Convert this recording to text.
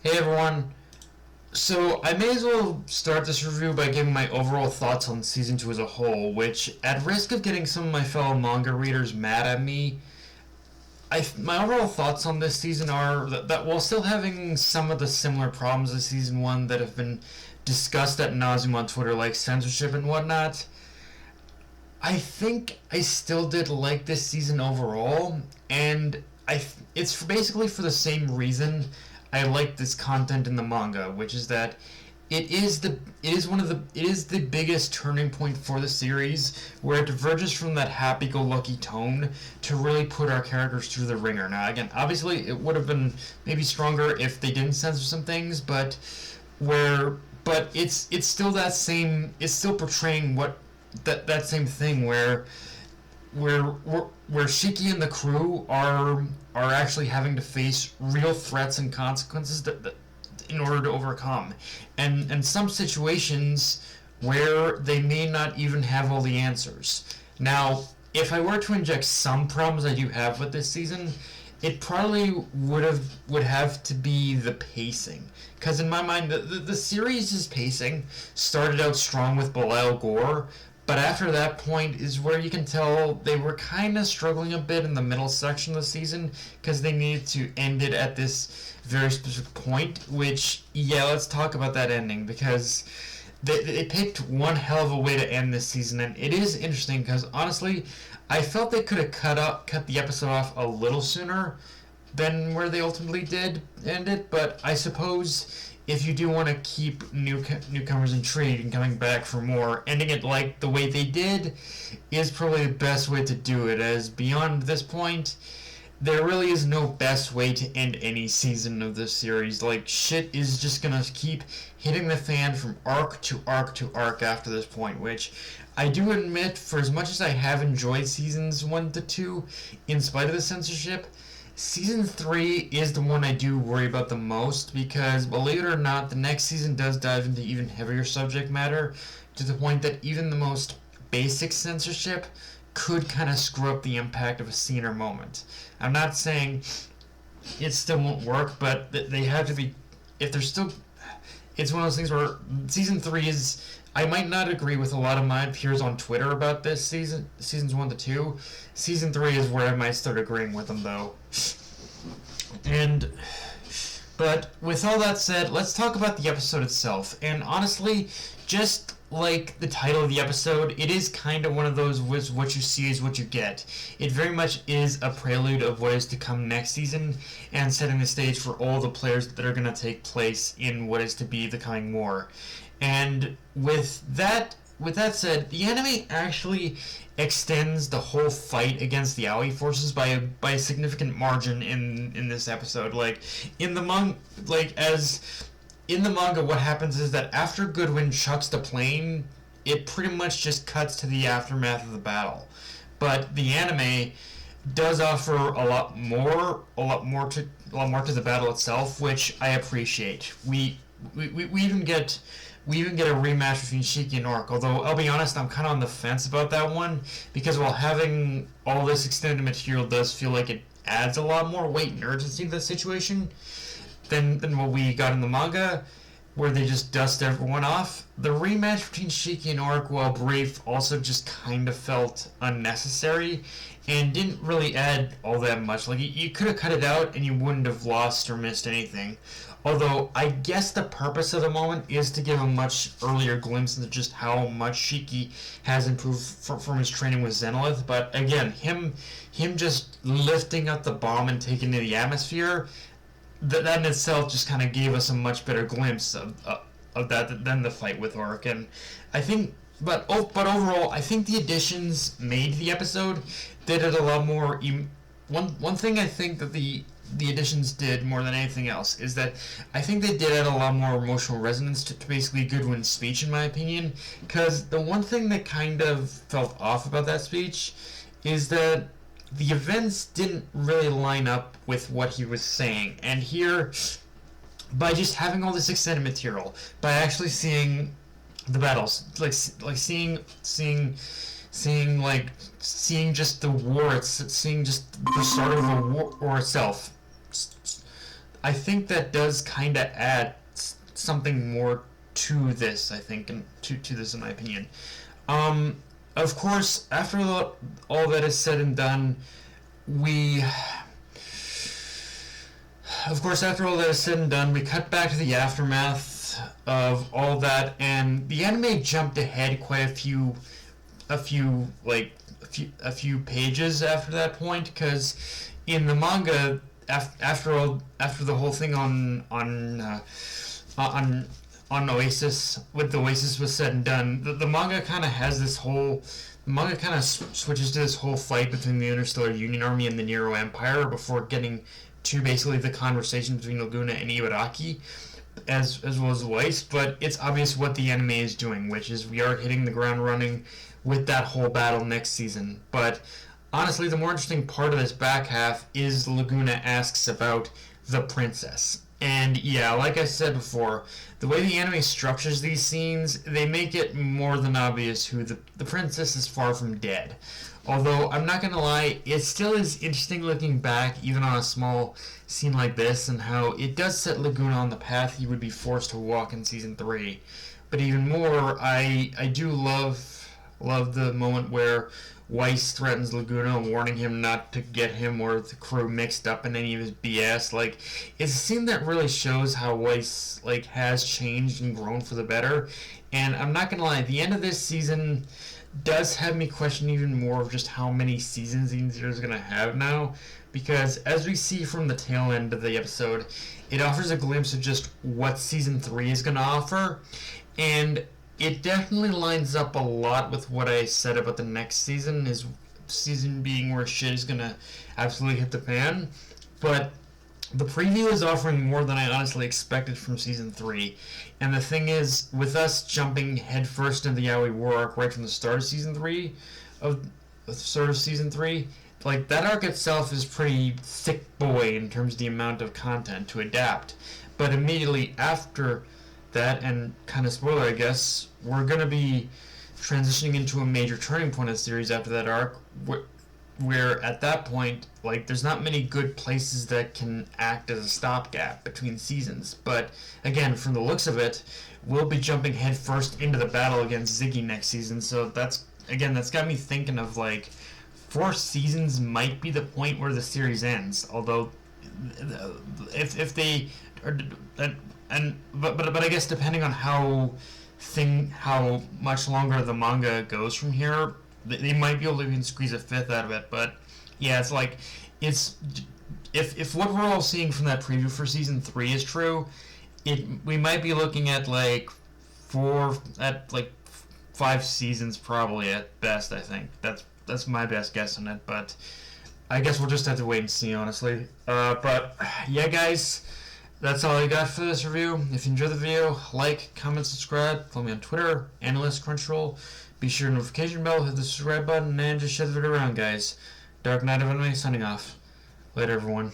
Hey everyone. So I may as well start this review by giving my overall thoughts on season 2 as a whole, which, at risk of getting some of my fellow manga readers mad at me, my overall thoughts on this season are that while still having some of the similar problems as season 1 that have been discussed at nauseum on Twitter, like censorship and whatnot, I think I still did like this season overall, and it's basically for the same reason I like this content in the manga, which is that it is the biggest turning point for the series, where it diverges from that happy-go-lucky tone to really put our characters through the ringer. Now, again, obviously, it would have been maybe stronger if they didn't censor some things, but it's still that same. It's still portraying that same thing where Shiki and the crew are actually having to face real threats and consequences that in order to overcome, and some situations where they may not even have all the answers. Now, if I were to inject some problems I do have with this season, it probably would have to be the pacing, because in my mind the series' pacing started out strong with Belial Gore, but after that point is where you can tell they were kind of struggling a bit in the middle section of the season, because they needed to end it at this very specific point, which, yeah, let's talk about that ending, because they picked one hell of a way to end this season, and it is interesting because, honestly, I felt they could have cut the episode off a little sooner than where they ultimately did end it, but I suppose if you do want to keep newcomers intrigued and coming back for more, ending it like the way they did is probably the best way to do it, as beyond this point, there really is no best way to end any season of this series. Like, shit is just gonna keep hitting the fan from arc to arc to arc after this point, which I do admit, for as much as I have enjoyed seasons 1 to 2, in spite of the censorship, Season 3 is the one I do worry about the most, because, believe it or not, the next season does dive into even heavier subject matter, to the point that even the most basic censorship could kind of screw up the impact of a scene or moment. I'm not saying it still won't work, but they have to be, if they're still, it's one of those things where Season 3 is, I might not agree with a lot of my peers on Twitter about this seasons 1 to 2. Season 3 is where I might start agreeing with them, though. But with all that said, let's talk about the episode itself. And honestly, just like the title of the episode, it is kind of one of those what you see is what you get. It very much is a prelude of what is to come next season, and setting the stage for all the players that are going to take place in what is to be the coming war. And with that said, the anime actually extends the whole fight against the Aoi forces by a significant margin in this episode. In the manga, what happens is that after Goodwin chucks the plane, it pretty much just cuts to the aftermath of the battle. But the anime does offer a lot more to the battle itself, which I appreciate. We even get a rematch between Shiki and Orc, although I'll be honest, I'm kind of on the fence about that one, because while having all this extended material does feel like it adds a lot more weight and urgency to the situation than what we got in the manga, where they just dust everyone off. The rematch between Shiki and Orc, while brief, also just kind of felt unnecessary and didn't really add all that much. Like, you could have cut it out and you wouldn't have lost or missed anything. Although, I guess the purpose of the moment is to give a much earlier glimpse into just how much Shiki has improved from his training with Zenith. But again, him just lifting up the bomb and taking it to the atmosphere, that in itself just kind of gave us a much better glimpse of that than the fight with Orc. And I think, but overall, I think the additions made to the episode did it a lot more. One thing I think that the additions did more than anything else is that I think they did add a lot more emotional resonance to basically Goodwin's speech, in my opinion, because the one thing that kind of felt off about that speech is that the events didn't really line up with what he was saying. And here, by just having all this extended material, by actually seeing the battles, seeing just the war, seeing just the start of the war itself, I think that does kind of add something more to this. I think, and to this, in my opinion. Um, of course, after all that is said and done, we of course, after all that is said and done, we cut back to the aftermath of all that, and the anime jumped ahead quite a few like a few pages after that point, because in the manga, after the whole thing on on Oasis, with the Oasis was said and done, the manga kind of has this whole the manga kind of switches to this whole fight between the Interstellar Union Army and the Nero Empire before getting to basically the conversation between Laguna and Ibaraki, as well as Weiss. But it's obvious what the anime is doing, which is we are hitting the ground running with that whole battle next season. But honestly, the more interesting part of this back half is Laguna asks about the princess. And yeah, like I said before, the way the anime structures these scenes, they make it more than obvious who the princess is far from dead. Although, I'm not gonna lie, it still is interesting looking back, even on a small scene like this, and how it does set Laguna on the path he would be forced to walk in Season 3. But even more, I do love the moment where Weiss threatens Laguna, warning him not to get him or the crew mixed up in any of his BS. Like, it's a scene that really shows how Weiss, like, has changed and grown for the better. And I'm not gonna lie, the end of this season does have me question even more of just how many seasons Zero is gonna have now. Because as we see from the tail end of the episode, it offers a glimpse of just what Season 3 is gonna offer. And it definitely lines up a lot with what I said about the next season, is season being where shit is gonna absolutely hit the fan. But the preview is offering more than I honestly expected from Season 3. And the thing is, with us jumping headfirst into the Yaoi War arc right from the start of Season 3, like, that arc itself is pretty thick boy in terms of the amount of content to adapt. But immediately after that, and kind of spoiler I guess, we're going to be transitioning into a major turning point of the series after that arc, where at that point, like, there's not many good places that can act as a stopgap between seasons. But again, from the looks of it, we'll be jumping headfirst into the battle against Ziggy next season, so that's got me thinking of, like, 4 seasons might be the point where the series ends, although if they are, but I guess depending on how much longer the manga goes from here, they might be able to even squeeze a 5th out of it. But yeah, it's like, if what we're all seeing from that preview for Season 3 is true, we might be looking at like 5 seasons probably at best. I think that's my best guess on it, but I guess we'll just have to wait and see, honestly. But yeah, guys, that's all I got for this review. If you enjoyed the video, like, comment, subscribe. Follow me on Twitter, Analyst, Crunchyroll. Be sure to notification bell, hit the subscribe button, and just share the video around, guys. Dark Knight of Anime signing off. Later, everyone.